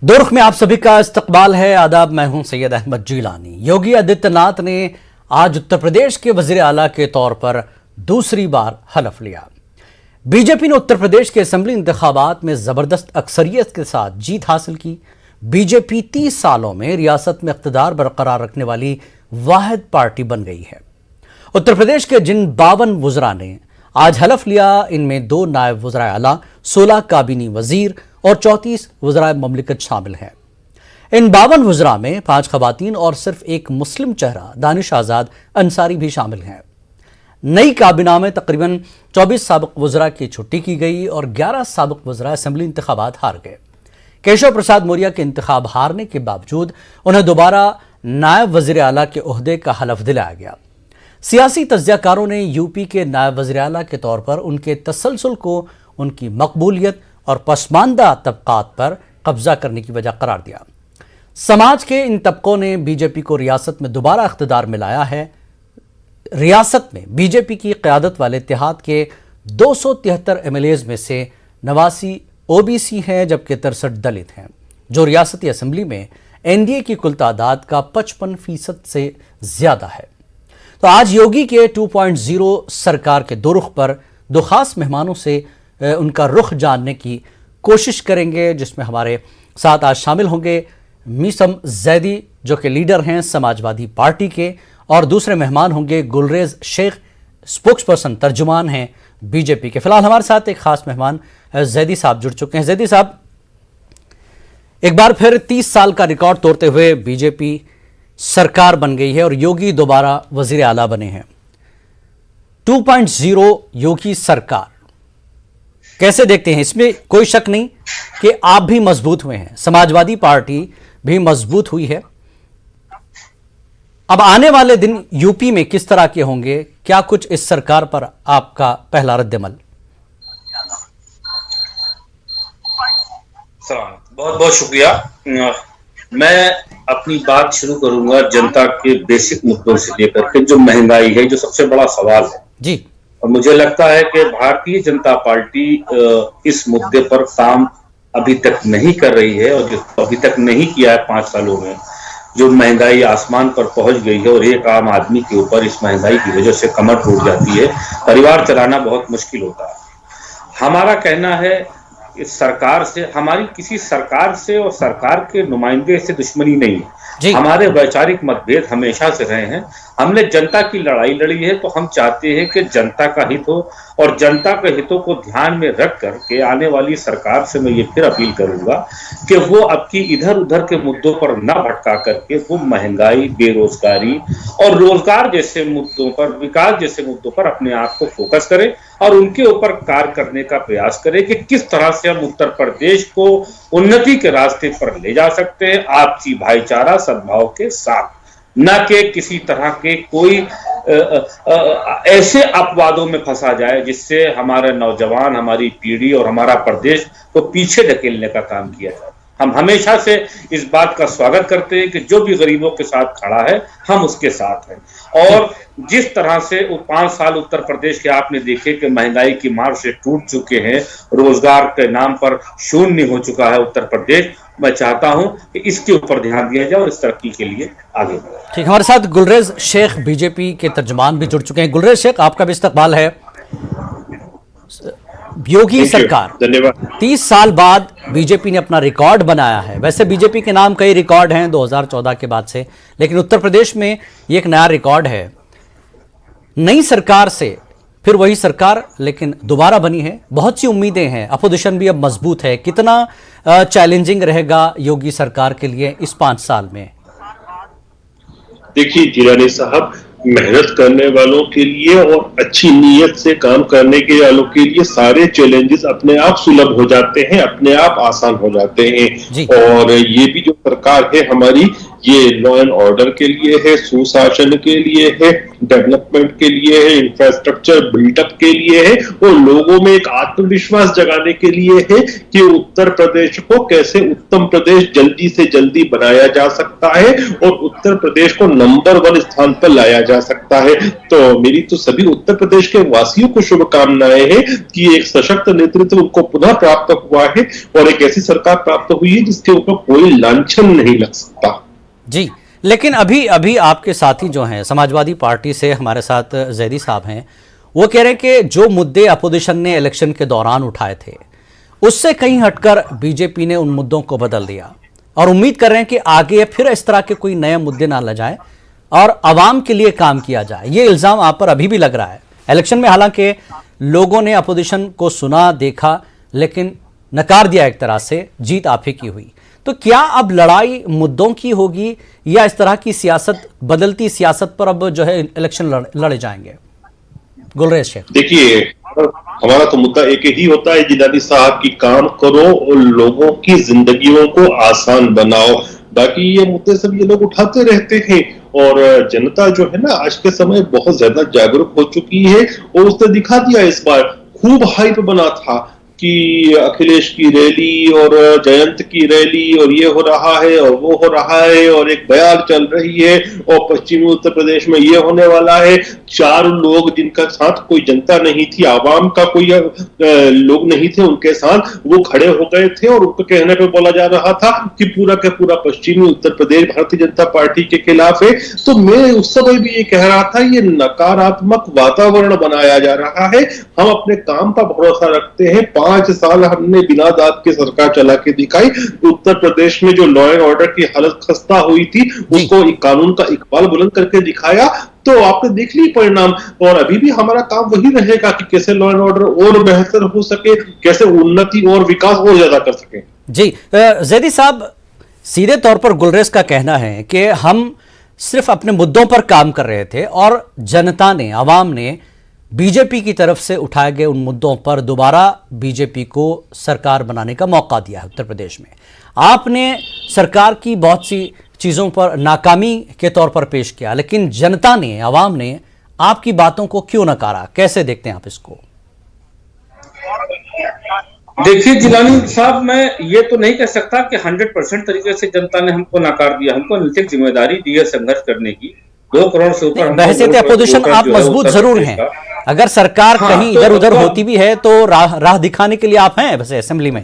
दुर्ग में आप सभी का इस्तकबाल है। आदाब, मैं हूं सैयद अहमद जिलानी। योगी आदित्यनाथ ने आज उत्तर प्रदेश के वजीर आला के तौर पर दूसरी बार हलफ लिया। बीजेपी ने उत्तर प्रदेश के असेंबली इंतखाबात में जबरदस्त अक्सरियत के साथ जीत हासिल की। बीजेपी 30 सालों में रियासत में इख्तिदार बरकरार रखने वाली वाहिद पार्टी बन गई है। उत्तर प्रदेश के जिन 52 वज़रा ने आज हलफ लिया, इनमें 2 नायब वज़रा आला, 16 काबीनी वजीर और 34 वज़रा ममलिकत शामिल हैं। इन 52 वज़रा में 5 खवातीन और सिर्फ एक मुस्लिम चेहरा दानिश आज़ाद अंसारी भी शामिल हैं। नई काबीना में तकरीबन 24 साबिक वज़रा की छुट्टी की गई और 11 साबिक वज़रा असेंबली इंतखाबात हार गए। केशव प्रसाद मौर्य के इंतखाब हारने के बावजूद उन्हें दोबारा नायब वज़ीर आला के ओहदे का हलफ दिलाया गया। सियासी तज्ज़ियाकारों ने यूपी के नायब वज़ीर आला के तौर पर उनके तसलसल को उनकी मकबूलियत और पसमानदा तबकात पर कब्जा करने की वजह करार दिया। समाज के इन तबकों ने बीजेपी को रियासत में दोबारा इख्तिदार में लाया है। रियासत में बीजेपी की क़यादत वाले इत्तेहाद के 273 एमएलएज में से 89 ओबीसी हैं, जबकि 63 दलित हैं, जो रियासती असेंबली में एनडीए की कुल तादाद का 55% से ज्यादा है। तो आज योगी के 2.0 सरकार के दुरुख पर 2 खास मेहमानों से उनका रुख जानने की कोशिश करेंगे, जिसमें हमारे साथ आज शामिल होंगे मीसम जैदी, जो कि लीडर हैं समाजवादी पार्टी के, और दूसरे मेहमान होंगे गुलरेज शेख, स्पोक्स पर्सन तर्जुमान हैं बीजेपी के। फिलहाल हमारे साथ एक खास मेहमान जैदी साहब जुड़ चुके हैं। जैदी साहब, एक बार फिर 30 साल का रिकॉर्ड तोड़ते हुए बीजेपी सरकार बन गई है और योगी दोबारा वजीर आला बने हैं। 2.0 योगी सरकार कैसे देखते हैं? इसमें कोई शक नहीं कि आप भी मजबूत हुए हैं, समाजवादी पार्टी भी मजबूत हुई है। अब आने वाले दिन यूपी में किस तरह के होंगे? क्या कुछ इस सरकार पर आपका पहला रद्द-ए-अमल? बहुत बहुत शुक्रिया। मैं अपनी बात शुरू करूंगा जनता के बेसिक मुद्दों से लेकर के, जो महंगाई है, जो सबसे बड़ा सवाल है जी। और मुझे लगता है कि भारतीय जनता पार्टी इस मुद्दे पर काम अभी तक नहीं कर रही है, और जो अभी तक नहीं किया है 5 सालों में, जो महंगाई आसमान पर पहुंच गई है और एक आम आदमी के ऊपर इस महंगाई की वजह से कमर टूट जाती है, परिवार चलाना बहुत मुश्किल होता है। हमारा कहना है इस सरकार से, हमारी किसी सरकार से और सरकार के नुमाइंदे से दुश्मनी नहीं है। हमारे वैचारिक मतभेद हमेशा से रहे हैं। हमने जनता की लड़ाई लड़ी है, तो हम चाहते हैं कि जनता का हित हो, और जनता के हितों को ध्यान में रख कर के आने वाली सरकार से मैं ये फिर अपील करूंगा कि वो अब की इधर उधर के मुद्दों पर न भटका करके वो महंगाई, बेरोजगारी और रोजगार जैसे मुद्दों पर, विकास जैसे मुद्दों पर अपने आप को फोकस करे और उनके ऊपर कार्य करने का प्रयास करे कि किस तरह से हम उत्तर प्रदेश को उन्नति के रास्ते पर ले जा सकते हैं, आपसी भाईचारा सद्भाव के साथ, न कि किसी तरह के कोई ऐसे अपवादों में फंसा जाए जिससे हमारे नौजवान, हमारी पीढ़ी और हमारा प्रदेश को पीछे धकेलने का काम किया जाए। हम हमेशा से इस बात का स्वागत करते हैं कि जो भी गरीबों के साथ खड़ा है, हम उसके साथ हैं। और जिस तरह से वो 5 साल उत्तर प्रदेश के आपने देखे कि महंगाई की मार से टूट चुके हैं, रोजगार के नाम पर शून्य हो चुका है उत्तर प्रदेश, मैं चाहता हूं कि इसके ऊपर ध्यान दिया जाए और इस तरक्की के लिए आगे बढ़े। ठीक, हमारे साथ गुलरेज शेख बीजेपी के तर्जुमान भी जुड़ चुके हैं। गुलरेज शेख, आपका भी इस्तकबाल है। योगी सरकार, धन्यवाद। 30 साल बाद बीजेपी ने अपना रिकॉर्ड बनाया है। वैसे बीजेपी के नाम कई रिकॉर्ड हैं 2014 के बाद से, लेकिन उत्तर प्रदेश में ये एक नया रिकॉर्ड है। नई सरकार से फिर वही सरकार, लेकिन दोबारा बनी है। बहुत सी उम्मीदें हैं, अपोजिशन भी अब मजबूत है। कितना चैलेंजिंग रहेगा योगी सरकार के लिए इस 5 साल में? देखिए जिलानी साहब, मेहनत करने वालों के लिए और अच्छी नीयत से काम करने के वालों के लिए सारे चैलेंजेस अपने आप सुलभ हो जाते हैं, अपने आप आसान हो जाते हैं। और ये भी जो सरकार है हमारी, ये लॉ एंड ऑर्डर के लिए है, सुशासन के लिए है, डेवलपमेंट के लिए है, इंफ्रास्ट्रक्चर बिल्डअप के लिए है और लोगों में एक आत्मविश्वास जगाने के लिए है कि उत्तर प्रदेश को कैसे उत्तम प्रदेश जल्दी से जल्दी बनाया जा सकता है और उत्तर प्रदेश को नंबर 1 स्थान पर लाया जा सकता है। तो मेरी तो सभी उत्तर प्रदेश के वासियों को शुभकामनाएं हैं कि एक सशक्त नेतृत्व उनको पुनः प्राप्त हुआ है और एक ऐसी सरकार प्राप्त हुई है जिसके ऊपर कोई लांछन नहीं लग सकता। जी, लेकिन अभी अभी आपके साथी जो हैं समाजवादी पार्टी से हमारे साथ जैदी साहब हैं, वो कह रहे हैं कि जो मुद्दे अपोजिशन ने इलेक्शन के दौरान उठाए थे उससे कहीं हटकर बीजेपी ने उन मुद्दों को बदल दिया और उम्मीद कर रहे हैं कि आगे फिर इस तरह के कोई नए मुद्दे ना ल जाए और आवाम के लिए काम किया जाए। ये इल्जाम आप पर अभी भी लग रहा है। इलेक्शन में हालांकि लोगों ने अपोजिशन को सुना, देखा, लेकिन नकार दिया, एक तरह से जीत आप ही की हुई। तो क्या अब लड़ाई मुद्दों की होगी या इस तरह की सियासत, बदलती सियासत पर अब जो है इलेक्शन लड़े जाएंगे? गुलरेज शेख, देखिए, हमारा तो मुद्दा एक ही होता है जिलानी साहब की काम करो और लोगों की जिंदगियों को आसान बनाओ। बाकी ये मुद्दे सब ये लोग उठाते रहते हैं और जनता जो है ना आज के समय बहुत ज्यादा जागरूक हो चुकी है और उसने दिखा दिया। इस बार खूब हाइप बना था कि अखिलेश की रैली और जयंत की रैली और ये हो रहा है और वो हो रहा है और एक बयान चल रही है और पश्चिमी उत्तर प्रदेश में ये होने वाला है। 4 लोग जिनका साथ कोई जनता नहीं थी, आवाम का कोई लोग नहीं थे उनके साथ, वो खड़े हो गए थे और उनको कहने पे बोला जा रहा था कि पूरा का पूरा पश्चिमी उत्तर प्रदेश भारतीय जनता पार्टी के खिलाफ है। तो मैं उस समय भी ये कह रहा था ये नकारात्मक वातावरण बनाया जा रहा है। हम अपने काम पर भरोसा रखते हैं। 5 साल हमने बिना दाद की सरकार चला के दिखाई। उत्तर प्रदेश में जो लॉ एंड ऑर्डर की हालत खस्ता हुई थी उसको एक कानून का इकबाल बुलंद करके दिखाया। तो आपने देख ली परिणाम और अभी भी हमारा काम वही रहेगा कि कैसे लॉ एंड ऑर्डर और बेहतर हो सके, कैसे उन्नति और विकास और ज्यादा कर सके। जी, जैदी साहब, सीधे तौर पर गुलरेज का कहना है कि हम सिर्फ अपने मुद्दों पर काम कर रहे थे और जनता ने, आवाम ने बीजेपी की तरफ से उठाए गए उन मुद्दों पर दोबारा बीजेपी को सरकार बनाने का मौका दिया है उत्तर प्रदेश में। आपने सरकार की बहुत सी चीज़ों पर नाकामी के तौर पर पेश किया, लेकिन जनता ने, आवाम ने आपकी बातों को क्यों नकारा? कैसे देखते हैं आप इसको? देखिए जिलानी साहब, मैं ये तो नहीं कह सकता कि 100% तरीके से जनता ने हमको नकार दिया। हमको नैतिक जिम्मेदारी दी है संघर्ष करने की। 2 करोड़ से ऊपर बहसीत अपोजिशन आप मजबूत जरूर हैं। अगर सरकार कहीं इधर उधर होती भी है तो राह दिखाने के लिए आप हैं वैसे असेंबली में।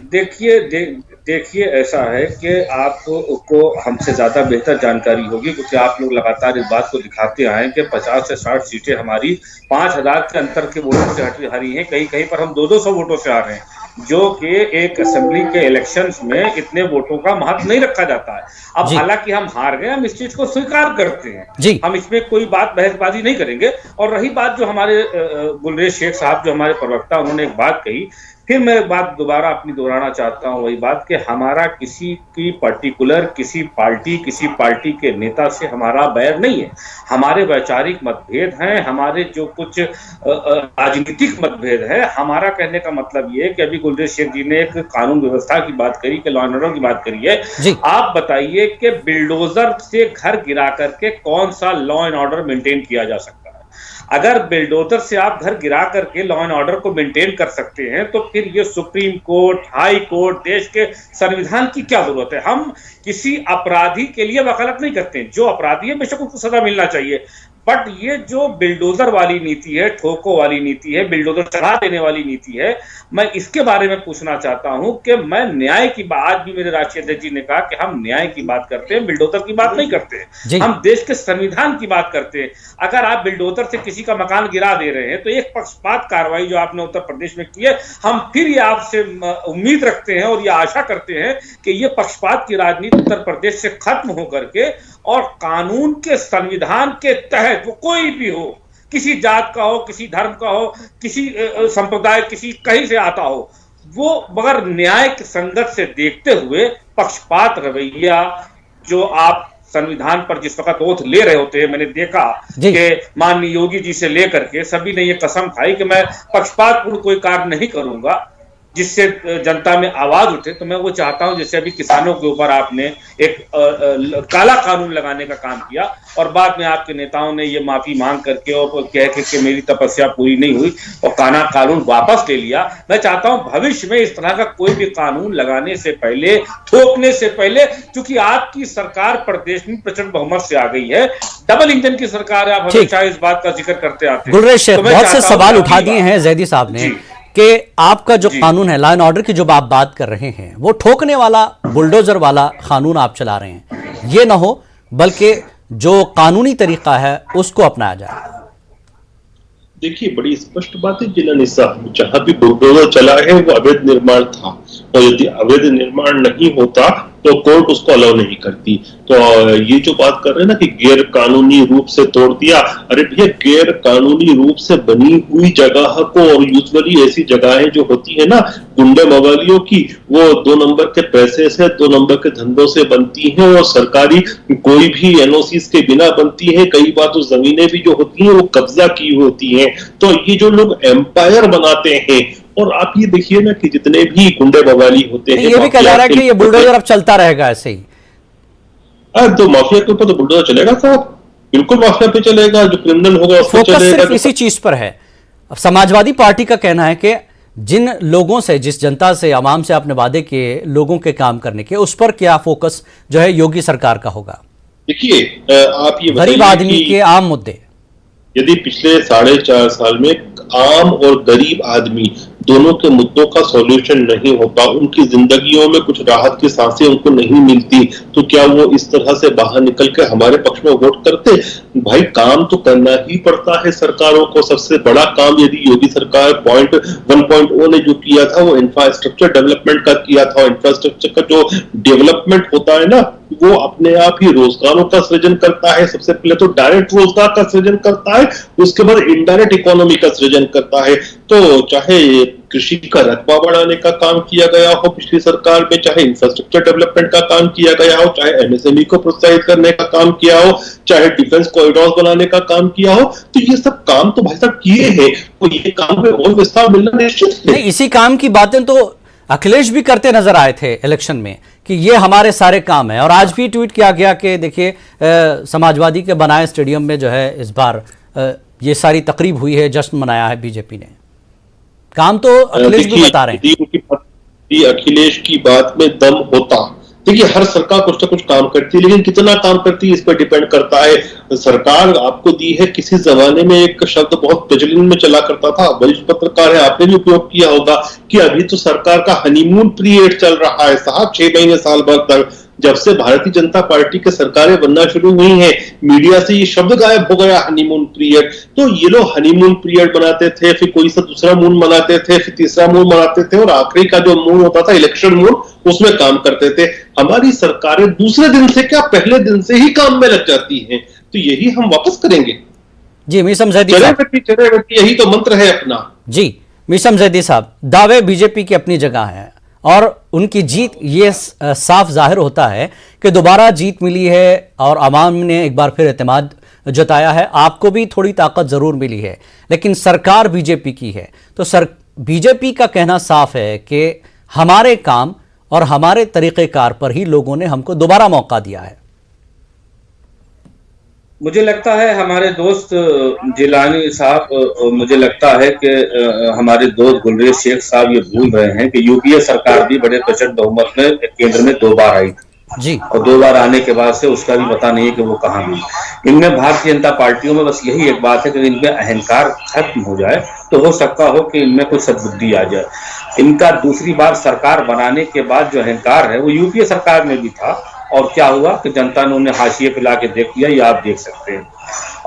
देखिए ऐसा है कि आपको हमसे ज्यादा बेहतर जानकारी होगी क्योंकि आप लोग लगातार इस बात को दिखाते आए कि 50 से 60 सीटें हमारी 5000 के अंतर के वोटों से हारी हैं। कहीं पर हम 200 वोटों से हार रहे हैं, जो कि एक असेंबली के इलेक्शंस में इतने वोटों का महत्व नहीं रखा जाता है। अब हालांकि हम हार गए, हम इस चीज को स्वीकार करते हैं, हम इसमें कोई बात बहसबाजी नहीं करेंगे। और रही बात जो हमारे गुलरेज शेख साहब जो हमारे प्रवक्ता, उन्होंने एक बात कही, फिर मैं एक बात दोबारा अपनी दोहराना चाहता हूं, वही बात कि हमारा किसी की पर्टिकुलर किसी पार्टी के नेता से हमारा बैर नहीं है। हमारे वैचारिक मतभेद हैं, हमारे जो कुछ राजनीतिक मतभेद है। हमारा कहने का मतलब ये है कि अभी गुलरेज शेख जी ने एक कानून व्यवस्था की बात करी, कि लॉ एंड ऑर्डर की बात करी है। आप बताइए कि बिल्डोजर से घर गिरा करके कौन सा लॉ एंड ऑर्डर मेंटेन किया जा सकता है? अगर बिल्डोजर से आप घर गिरा करके लॉ एंड ऑर्डर को मेंटेन कर सकते हैं तो फिर ये सुप्रीम कोर्ट, हाई कोर्ट, देश के संविधान की क्या जरूरत है? हम किसी अपराधी के लिए वकालत नहीं करते। जो अपराधी है बेशक उसको सजा मिलना चाहिए, बट ये जो बिल्डोजर वाली नीति है, ठोको वाली नीति है, बिल्डोजर चढ़ा देने वाली नीति है, मैं इसके बारे में पूछना चाहता हूं कि मैं न्याय की बात, आज भी मेरे राष्ट्रीय अध्यक्ष जी ने कहा कि हम न्याय की बात करते हैं, बिल्डोजर की बात नहीं करते हैं। हम देश के संविधान की बात करते हैं। अगर आप बिल्डोजर से किसी का मकान गिरा दे रहे हैं तो एक पक्षपात कार्रवाई जो आपने उत्तर प्रदेश में की है, हम फिर ये आपसे उम्मीद रखते हैं और ये आशा करते हैं कि ये पक्षपात की राजनीति उत्तर प्रदेश से खत्म होकर के और कानून के, संविधान के तहत वो कोई भी हो, किसी जात का हो, किसी धर्म का हो, किसी संप्रदाय, किसी कहीं से आता हो, वो मगर न्याय के संगत से देखते हुए पक्षपात रवैया जो आप संविधान पर जिस वक्त ओथ ले रहे होते हैं, मैंने देखा कि माननीय योगी जी से लेकर के सभी ने ये कसम खाई कि मैं पक्षपातपूर्ण कोई कार्य नहीं करूंगा। जिससे जनता में आवाज उठे। तो मैं वो चाहता हूं, जैसे अभी किसानों के ऊपर आपने एक काला कानून लगाने का काम किया और बाद में आपके नेताओं ने ये माफी मांग करके और कह के मेरी तपस्या पूरी नहीं हुई और काला कानून वापस ले लिया। मैं चाहता हूं भविष्य में इस तरह का कोई भी कानून लगाने से पहले, थोपने से पहले, क्योंकि आपकी सरकार प्रदेश में प्रचंड बहुमत से आ गई है, डबल इंजन की सरकार है, आप हमेशा इस बात का जिक्र करते आते हैं। गुलरेज शेख, बहुत से सवाल उठा दिए हैं जैदी साहब ने कि आपका जो कानून है, लॉ एंड ऑर्डर की जो आप बात कर रहे हैं, वो ठोकने वाला, बुलडोजर वाला कानून आप चला रहे हैं। ये ना हो, बल्कि जो कानूनी तरीका है उसको अपनाया जाए। देखिए, बड़ी स्पष्ट बात है जिन्होंने साहब, जहां भी बुलडोजर चला है वो अवैध निर्माण था, और यदि अवैध निर्माण नहीं होता तो कोर्ट उसको अलाउ नहीं करती। तो ये जो बात कर रहे हैं ना कि गैर कानूनी रूप से तोड़ दिया, अरे भैया, गैर कानूनी रूप से बनी हुई जगह को, और यूजुअली ऐसी जगहें जो होती है ना गुंडे मवालियों की, वो 2 नंबर के पैसे से, 2 नंबर के धंधों से बनती हैं और सरकारी कोई भी एनओसी के बिना बनती है। कई बार तो जमीनें भी जो होती हैं वो कब्जा की होती हैं। तो ये जो लोग एम्पायर बनाते हैं, और आप ये देखिए ना कि जितने भी गुंडे बवाली होते हैं, ये भी कहा जा रहा है कि ये बुलडोजर अब चलता रहेगा ऐसे ही। तो माफिया के ऊपर तो बुलडोजर चलेगा साहब, बिल्कुल माफिया पे चलेगा, जो क्रिमिनल होगा उसको फोकस चलेगा। सिर्फ इसी चीज पर है। अब समाजवादी पार्टी का कहना है कि जिन लोगों से, जिस जनता से, आवाम से आपने वादे किए लोगों के काम करने के, उस पर क्या फोकस जो है योगी सरकार का होगा? देखिए, आप ये गरीब आदमी के आम मुद्दे, यदि पिछले 4.5 साल में आम और गरीब आदमी दोनों के मुद्दों का सॉल्यूशन नहीं होता, उनकी जिंदगियों में कुछ राहत की सांसें उनको नहीं मिलती, तो क्या वो इस तरह से बाहर निकल के हमारे पक्ष में वोट करते? भाई, काम तो करना ही पड़ता है सरकारों को। सबसे बड़ा काम यदि योगी सरकार 1.0 ने जो किया था वो इंफ्रास्ट्रक्चर डेवलपमेंट का किया था। इंफ्रास्ट्रक्चर का जो डेवलपमेंट होता है ना, वो अपने आप ही रोजगारों का सृजन करता है। सबसे पहले तो डायरेक्ट रोजगार का सृजन करता है, उसके बाद इनडायरेक्ट इकोनॉमी का सृजन करता है। तो चाहे कृषि का रकबा बढ़ाने का काम किया गया हो पिछली सरकार में, चाहे इंफ्रास्ट्रक्चर डेवलपमेंट का काम किया गया हो, चाहे एमएसएमई को प्रोत्साहित करने का काम किया हो, चाहे डिफेंस कॉरिडोर बनाने का काम किया हो, तो ये सब काम तो भाई साहब किए हैं। तो ये काम में और विस्तार मिलना निश्चित है। नहीं, इसी काम की बातें तो अखिलेश भी करते नजर आए थे इलेक्शन में कि ये हमारे सारे काम है, और आज भी ट्वीट किया गया कि देखिए समाजवादी के बनाए स्टेडियम में जो है इस बार ये सारी तकरीब हुई है, जश्न मनाया है बीजेपी ने। काम तो अखिलेश भी बता रहे हैं। अखिलेश की बात में दम होता, देखिए हर सरकार कुछ ना कुछ काम करती है, लेकिन कितना काम करती है इस पर डिपेंड करता है। सरकार आपको दी है, किसी जमाने में एक शब्द बहुत प्रचलित में चला करता था, वरिष्ठ पत्रकार है, आपने भी उपयोग किया होगा, कि अभी तो सरकार का हनीमून पीरियड चल रहा है साहब, 6 महीने साल भर तक। जब से भारतीय जनता पार्टी की सरकारें बनना शुरू हुई हैं, मीडिया से ये शब्द गायब हो गया, हनीमून पीरियड। तो ये लोग हनीमून पीरियड बनाते थे, फिर कोई सा दूसरा मून मनाते थे, फिर तीसरा मून मनाते थे, और आखिरी का जो मून होता था इलेक्शन मून, उसमें काम करते थे। हमारी सरकारें दूसरे दिन से क्या पहले दिन से ही काम में लग जाती हैं, तो यही हम वापस करेंगे। जी मीसम जैदी साहब, यही तो मंत्र है अपना। जी मीसम जैदी साहब, दावे बीजेपी की अपनी जगह है और उनकी जीत, ये साफ जाहिर होता है कि दोबारा जीत मिली है और आवाम ने एक बार फिर एतमाद जताया है। आपको भी थोड़ी ताकत जरूर मिली है, लेकिन सरकार बीजेपी की है, तो बीजेपी का कहना साफ है कि हमारे काम और हमारे तरीक़ेकार पर ही लोगों ने हमको दोबारा मौका दिया है। मुझे लगता है हमारे दोस्त जिलानी साहब, मुझे लगता है कि हमारे दोस्त गुलरेज शेख साहब ये भूल रहे हैं कि यूपीए सरकार भी बड़े प्रचंड बहुमत में केंद्र में 2 बार आई जी, और 2 बार आने के बाद से उसका भी पता नहीं है कि वो कहाँ गई। इनमें भारतीय जनता पार्टियों में बस यही एक बात है कि इनमें अहंकार खत्म हो जाए तो हो सकता हो कि इनमें कुछ सद्बुद्धि आ जाए। इनका दूसरी बार सरकार बनाने के बाद जो अहंकार है वो यूपीए सरकार में भी था, और क्या हुआ कि जनता ने उन्हें हाशिए पे ला के देख लिया, ये आप देख सकते हैं।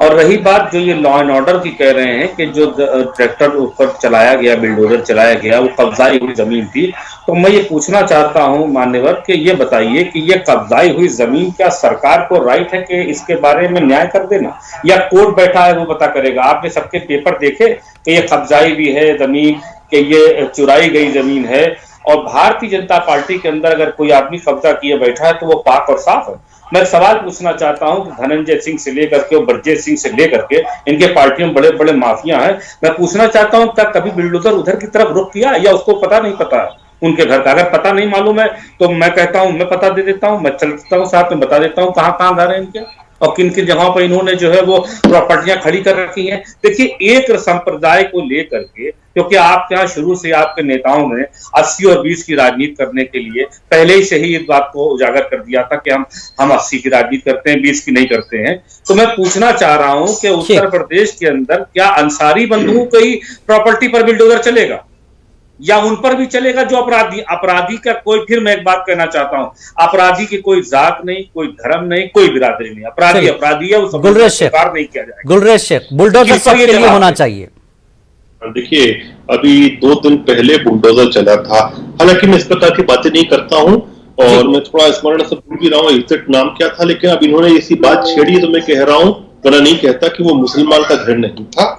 और रही बात जो ये लॉ एंड ऑर्डर की कह रहे हैं कि जो ट्रैक्टर ऊपर चलाया गया, बिल्डोजर चलाया गया, वो कब्जाई हुई जमीन थी, तो मैं ये पूछना चाहता हूं मान्यवर कि ये बताइए कि ये कब्जाई हुई जमीन क्या सरकार को राइट है कि इसके बारे में न्याय कर देना, या कोर्ट बैठा है वो पता करेगा? आपने सबके पेपर देखे कि ये कब्जाई भी है जमीन, कि ये चुराई गई जमीन है, और भारतीय जनता पार्टी के अंदर अगर कोई आदमी कब्जा किए बैठा है तो वो पाक और साफ है। मैं एक सवाल पूछना चाहता हूं कि धनंजय सिंह से लेकर के और ब्रजेश सिंह से लेकर के इनके पार्टियों में बड़े बड़े माफिया हैं। मैं पूछना चाहता हूं क्या कभी बुलडोजर उधर की तरफ रुख किया या उसको पता नहीं पता है उनके घर का? अगर पता नहीं मालूम है तो मैं कहता हूं मैं पता दे देता हूं, मैं चलता हूं साथ में बता देता हूं कहां कहां घर है इनके और किन किन जगहों पर इन्होंने जो है वो प्रॉपर्टियां खड़ी कर रखी हैं। देखिए एक संप्रदाय को लेकर के, क्योंकि आपके यहाँ शुरू से आपके नेताओं ने 80 और 20 की राजनीति करने के लिए पहले ही से ही इस बात को उजागर कर दिया था कि हम 80 की राजनीति करते हैं, 20 की नहीं करते हैं। तो मैं पूछना चाह रहा हूं कि उत्तर प्रदेश के अंदर क्या अंसारी बंधुओं की प्रॉपर्टी पर बुलडोजर चलेगा या उन पर भी चलेगा जो अपराधी का कोई, फिर मैं एक बात कहना चाहता हूं, अपराधी की कोई जात नहीं, कोई धर्म नहीं, कोई बिरादरी नहीं, अपराधी अपराधी है, उसको स्वीकार नहीं किया जाएगा। गुलरेज शेख, बुलडोजर सबके लिए होना चाहिए। देखिए अभी 2 दिन पहले बुलडोजर चला था, हालांकि मैं इस प्रकार की बातें नहीं करता हूं और मैं थोड़ा स्मरण से भूल भी रहा हूं एग्जैक्ट नाम क्या था, लेकिन अब इन्होंने ऐसी बात छेड़ी तो मैं कह रहा हूं, वरना नहीं कहता कि वो मुसलमान का घर नहीं था।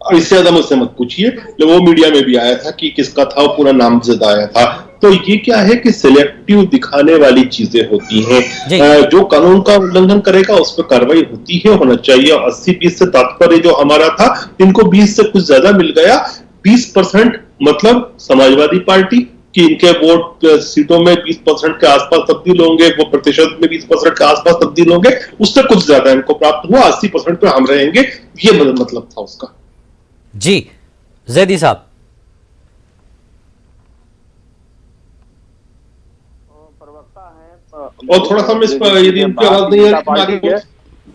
इससे ज्यादा मुझसे मत पूछिए, वो मीडिया में भी आया था कि किसका था, पूरा नामजद आया था। तो ये क्या है कि सिलेक्टिव दिखाने वाली चीजें होती हैं। जो कानून का उल्लंघन करेगा उस पर कार्रवाई होती है, होना चाहिए। 80-20 से तात्पर्य जो हमारा था, इनको 20 से कुछ ज्यादा मिल गया। 20% मतलब समाजवादी पार्टी कि इनके वोट सीटों में 20% के आसपास तब्दील होंगे, वो प्रतिशत में 20% के आसपास तब्दील होंगे, उससे कुछ ज्यादा इनको प्राप्त हुआ। 80% पे हम रहेंगे, ये मतलब था उसका। जी जैदी साहब, और थोड़ा सा इस पर यदि उनकी आवाज नहीं है,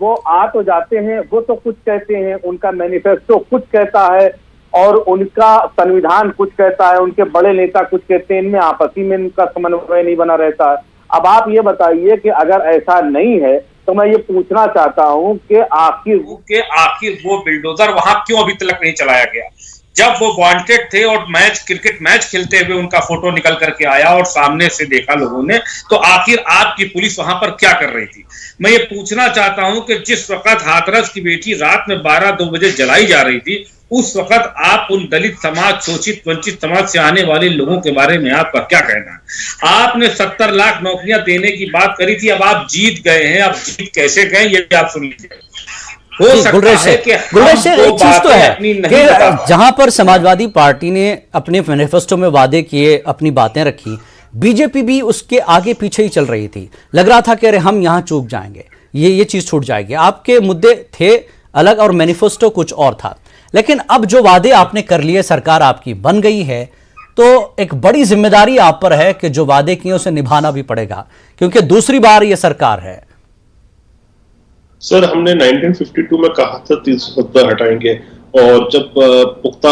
वो आ तो जाते हैं, वो तो कुछ कहते हैं, उनका मैनिफेस्टो कुछ कहता है और उनका संविधान कुछ कहता है, उनके बड़े नेता कुछ कहते हैं, इनमें आपसी में इनका समन्वय नहीं बना रहता है। अब आप ये बताइए कि अगर ऐसा नहीं है तो मैं ये पूछना चाहता हूं कि आखिर वो बिल्डोजर वहां क्यों अभी तक नहीं चलाया गया? जब वो वांटेड थे और क्रिकेट मैच खेलते हुए उनका फोटो निकल करके आया और सामने से देखा लोगों ने, तो आखिर आपकी पुलिस वहां पर क्या कर रही थी? मैं ये पूछना चाहता हूं कि जिस वक्त हाथरस की बेटी रात में 12-2 बजे जलाई जा रही थी, उस वक्त आप उन दलित समाज, शोषित वंचित समाज से आने वाले लोगों के बारे में आपका क्या कहना है? आपने 70 लाख नौकरियां देने की बात करी थी, अब आप जीत गए हैं, अब जीत कैसे गए ये भी आप सुन लीजिए। हो सकता है कि एक चीज तो है कि जहां पर समाजवादी पार्टी ने अपने मैनिफेस्टो में वादे किए, अपनी बातें रखी, बीजेपी भी उसके आगे पीछे ही चल रही थी। लग रहा था कि अरे हम यहां चूक जाएंगे, ये चीज छूट जाएगी। आपके मुद्दे थे अलग और मैनिफेस्टो कुछ और था, लेकिन अब जो वादे आपने कर लिए, सरकार आपकी बन गई है, तो एक बड़ी जिम्मेदारी आप पर है कि जो वादे किए उसे निभाना भी पड़ेगा, क्योंकि दूसरी बार ये सरकार है। सर हमने 1952 में कहा था 370 हटाएंगे, और जब पुख्ता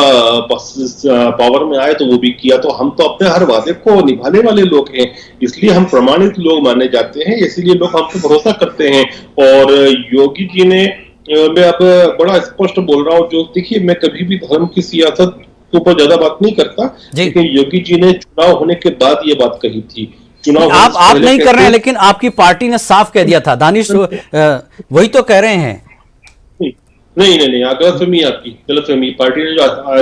पावर में आए तो वो भी किया। तो हम तो अपने हर वादे को निभाने वाले लोग हैं, इसलिए हम प्रमाणित लोग माने जाते हैं, इसीलिए लोग हम पे भरोसा करते हैं। और योगी जी ने, मैं अब बड़ा स्पष्ट बोल रहा हूँ, जो देखिए मैं कभी भी धर्म की सियासत के ऊपर ज्यादा बात नहीं करता, लेकिन योगी जी ने चुनाव होने के बाद ये बात कही थी। आप नहीं कर रहे हैं, लेकिन आपकी पार्टी ने साफ कह दिया था। दानिश वही तो कह रहे हैं। नहीं, गलतफहमी आपकी, गलतफहमी। पार्टी ने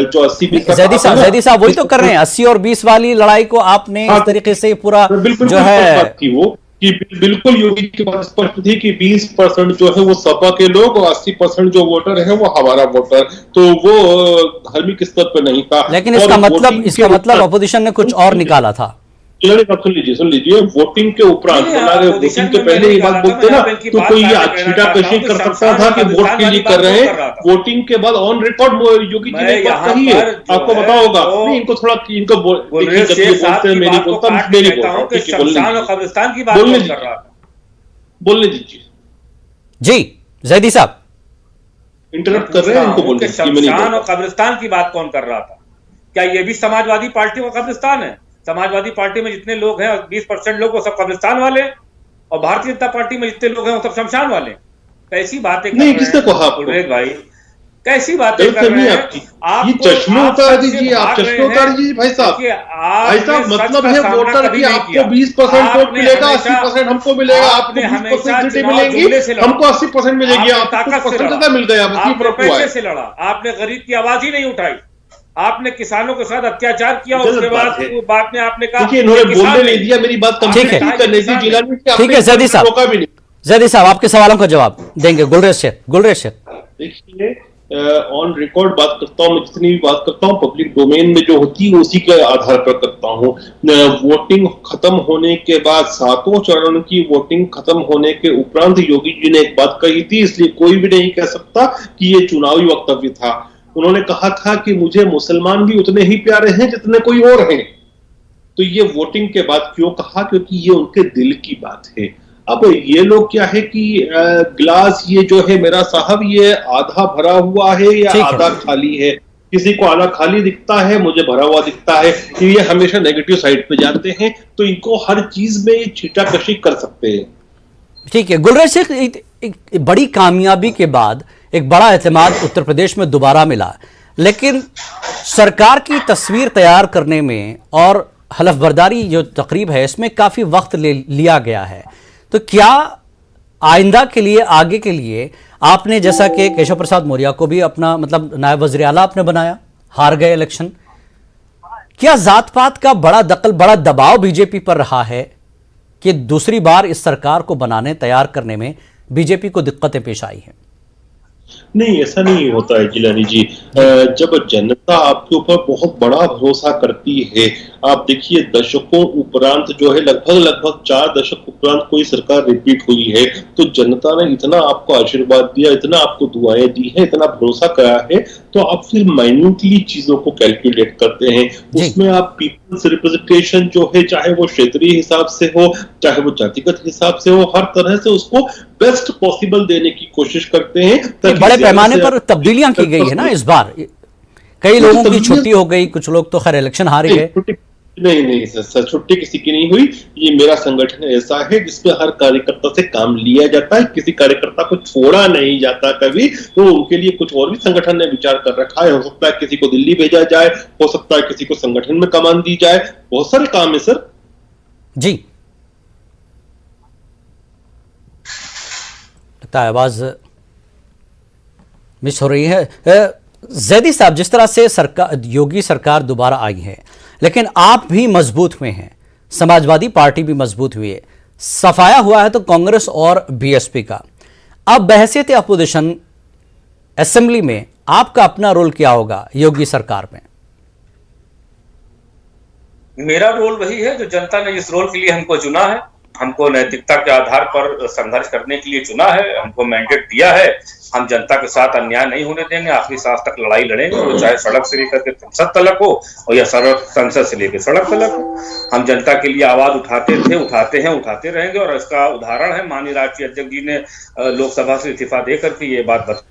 जो 80-20 जैदी साहब वही तो कर रहे हैं। 80 और 20 वाली लड़ाई को आपने इस तरीके से पूरा जो है थी वो कि बिल्कुल योगी की बात स्पष्ट थी कि 20% जो है वो सपा के लोग और 80% जो वोटर है वो हमारा वोटर, तो वो धार्मिक स्तर पर नहीं था। लेकिन इसका मतलब अपोजिशन ने कुछ और निकाला था। सुन लीजिए, वोटिंग के उपरांत, वोटिंग के पहले ये बात बोलते ना तो कोई ये छीटाकशी कर सकता था कि वोट के लिए कर रहे हैं। वोटिंग के बाद ऑन रिकॉर्ड योगी जी ने बात कही है, आपको पता होगा। नहीं, इनको थोड़ा इनको बोलते हैं, मेरी बोलता बोलने दीजिए। जी जैदी साहब इंटरप्ट कर रहे हैं, इनको बोलने। शमशान और कब्रिस्तान की बात कौन कर रहा था? क्या ये भी समाजवादी पार्टी का कब्रिस्तान है? समाजवादी पार्टी में जितने लोग हैं 20% लोग वो सब कब्रिस्तान वाले, और भारतीय जनता पार्टी में जितने लोग हैं वो सब शमशान वाले। कैसी बातें कर रहे हैं? किसने कहा गुलरेज भाई, कैसी बातें कर रहे हैं आप? ये चश्मे उतार दीजिए, आप चश्मे उतार दीजिए भाई साहब। भाई साहब मतलब है वोटर की आपको 20% वोट मिलेगा, 80% हमको मिलेगा। आपको 20% सीटें मिलेंगी, हमको 80% मिलेगी। आपको 80% ज्यादा मिल गया, आपने पैसे से लड़ा, आपने गरीब की आवाज ही नहीं उठाई। आपने किसानों के साथ अत्याचार किया, गलत उसके बात बाद है। वो बाद में आपने कहा देखिए इन्होंने कि किसान बोलने नहीं नहीं। दिया, मेरी बात ठीक है। कंप्लीट करने दी जिलानी, ठीक है जैदी साहब, रोका भी नहीं। जैदी साहब आपके सवालों का जवाब देंगे गुलरेज शेख। देखिए ऑन रिकॉर्ड बात करता हूँ मैं, जितनी भी बात करता हूँ पब्लिक डोमेन में जो होती है उसी के आधार पर करता हूँ। वोटिंग खत्म होने के बाद, सातों चरण की वोटिंग खत्म होने के उपरांत योगी जी ने एक बात कही थी, इसलिए कोई भी नहीं कह सकता कि ये चुनावी वक्तव्य था। उन्होंने कहा था कि मुझे मुसलमान भी उतने ही प्यारे हैं जितने कोई और हैं। तो ये वोटिंग के बाद क्यों कहा? क्योंकि ये उनके दिल की बात है। अब ये लोग क्या है कि गिलास ये जो है मेरा साहब, ये आधा भरा हुआ है या ठीक है। आधा खाली है। किसी को आधा खाली दिखता है, मुझे भरा हुआ दिखता है, कि ये हमेशा नेगेटिव साइड पे जाते हैं, तो इनको हर चीज में ये छींटाकशी कर सकते हैं। ठीक है गुलरेज शेख, एक बड़ी कामयाबी के बाद एक बड़ा एतमाद उत्तर प्रदेश में दोबारा मिला, लेकिन सरकार की तस्वीर तैयार करने में और हलफबरदारी जो तकरीब है इसमें काफी वक्त लिया गया है। तो क्या आइंदा के लिए, आगे के लिए आपने, जैसा कि केशव प्रसाद मौर्य को भी अपना मतलब नायब वज़ीर आला आपने बनाया, हार गए इलेक्शन, क्या जात पात का बड़ा दबाव बीजेपी पर रहा है कि दूसरी बार इस सरकार को बनाने, तैयार करने में बीजेपी को दिक्कतें पेश आई हैं? नहीं, ऐसा नहीं होता है जिलानी जी। जब जनता आपके ऊपर बहुत बड़ा भरोसा करती है, आप देखिए दशकों उपरांत जो है, लगभग 4 दशक उपरांत कोई सरकार रिपीट हुई है, तो जनता ने इतना आपको आशीर्वाद दिया, इतना आपको दुआएं दी है, इतना भरोसा करा है, तो आप फिर माइन्यूटली चीजों को कैलकुलेट करते हैं। उसमें आप पीपल्स रिप्रेजेंटेशन जो है, चाहे वो क्षेत्रीय हिसाब से हो, चाहे वो जातिगत हिसाब से हो, हर तरह से उसको बेस्ट पॉसिबल देने की कोशिश करते हैं। बड़े पैमाने पर तब्दीलियां की गई है ना इस बार, कई लोगों की छुट्टी हो गई, कुछ लोग तो खैर इलेक्शन हार गए। नहीं सर, छुट्टी किसी की नहीं हुई। ये मेरा संगठन ऐसा है जिसमें हर कार्यकर्ता से काम लिया जाता है, किसी कार्यकर्ता को छोड़ा नहीं जाता कभी। तो उनके लिए कुछ और भी संगठन ने विचार कर रखा है। हो सकता है किसी को दिल्ली भेजा जाए, हो सकता है किसी को संगठन में कमान दी जाए, बहुत सारे काम है सर। जी, लगता है आवाज मिस हो रही है। जैदी साहब, जिस तरह से सरकार, योगी सरकार दोबारा आई है, लेकिन आप भी मजबूत हुए हैं, समाजवादी पार्टी भी मजबूत हुई है, सफाया हुआ है तो कांग्रेस और बीएसपी का। अब बहसियत अपोजिशन असेंबली में आपका अपना रोल क्या होगा योगी सरकार में? मेरा रोल वही है जो जनता ने जिस रोल के लिए हमको चुना है, हमको नैतिकता के आधार पर संघर्ष करने के लिए चुना है, हमको मैंडेट दिया है। हम जनता के साथ अन्याय नहीं होने देंगे, आखिरी सांस तक लड़ाई लड़ेंगे, वो चाहे सड़क से लेकर के संसद तलक हो और या संसद से लेकर सड़क तलक हो। हम जनता के लिए आवाज उठाते थे, उठाते हैं, उठाते रहेंगे। और इसका उदाहरण है माननीय राष्ट्रीय अध्यक्ष जी ने लोकसभा से इस्तीफा देकर के ये बात बता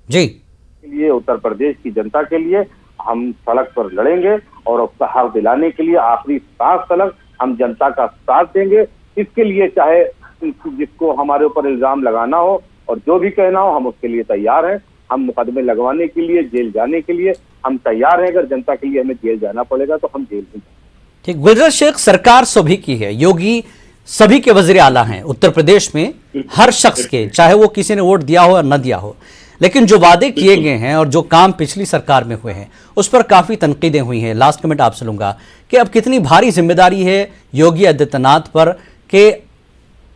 जी, लिए उत्तर प्रदेश की जनता के लिए हम सड़क पर लड़ेंगे और उसका हक दिलाने के लिए आखिरी सांस तलक हम जनता का साथ देंगे। इसके लिए चाहे जिसको हमारे ऊपर इल्जाम लगाना हो और जो भी कहना हो, हम उसके लिए तैयार हैं। हम मुकदमे लगवाने के लिए, जेल जाने के लिए हम तैयार हैं। अगर जनता के लिए हमें जेल जाना पड़ेगा तो हम जेल में जाएंगे। ठीक, गुलरेज शेख, सरकार सभी की है, योगी सभी के वज़ीर आला हैं उत्तर प्रदेश में, हर शख्स के, चाहे वो किसी ने वोट दिया हो या न दिया हो। लेकिन जो वादे किए गए हैं और जो काम पिछली सरकार में हुए हैं उस पर काफ़ी तनकीदें हुई हैं। लास्ट कमेंट आपसे लूँगा कि अब कितनी भारी जिम्मेदारी है योगी आदित्यनाथ पर कि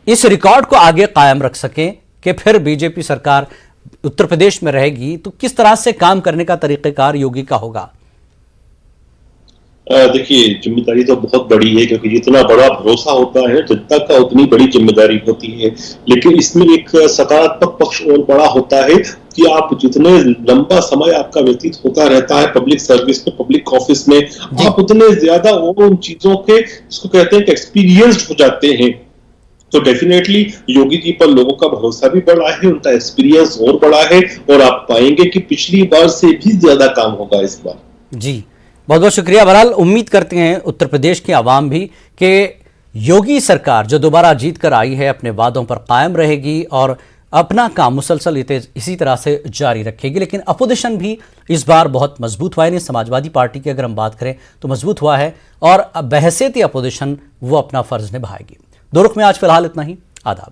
इस रिकॉर्ड को आगे कायम रख सकें कि फिर बीजेपी सरकार उत्तर प्रदेश में रहेगी, तो किस तरह से काम करने का तरीक़ेकार योगी का होगा? देखिए, जिम्मेदारी तो बहुत बड़ी है, क्योंकि जितना बड़ा भरोसा होता है जनता का उतनी बड़ी जिम्मेदारी होती है। लेकिन इसमें एक सकारात्मक पक्ष और बड़ा होता है कि आप जितने लंबा समय आपका व्यतीत होता रहता है पब्लिक सर्विस में, पब्लिक ऑफिस में, आप उतने ज्यादा उन चीजों के, जिसको कहते हैं कि एक्सपीरियंस्ड हो जाते हैं। तो डेफिनेटली योगी जी पर लोगों का भरोसा भी बढ़ा है, उनका एक्सपीरियंस और बढ़ा है, और आप पाएंगे कि पिछली बार से भी ज्यादा काम होगा इस बार। जी, बहुत बहुत शुक्रिया। बहरहाल उम्मीद करते हैं उत्तर प्रदेश के आवाम भी कि योगी सरकार जो दोबारा जीत कर आई है अपने वादों पर कायम रहेगी और अपना काम मुसलसल इसी तरह से जारी रखेगी। लेकिन अपोजिशन भी इस बार बहुत मजबूत हुआ है। नहीं, समाजवादी पार्टी की अगर हम बात करें तो मजबूत हुआ है और बहैसियत अपोजिशन वो अपना फर्ज निभाएगी। दो रुख में आज फिलहाल इतना ही। आदाब।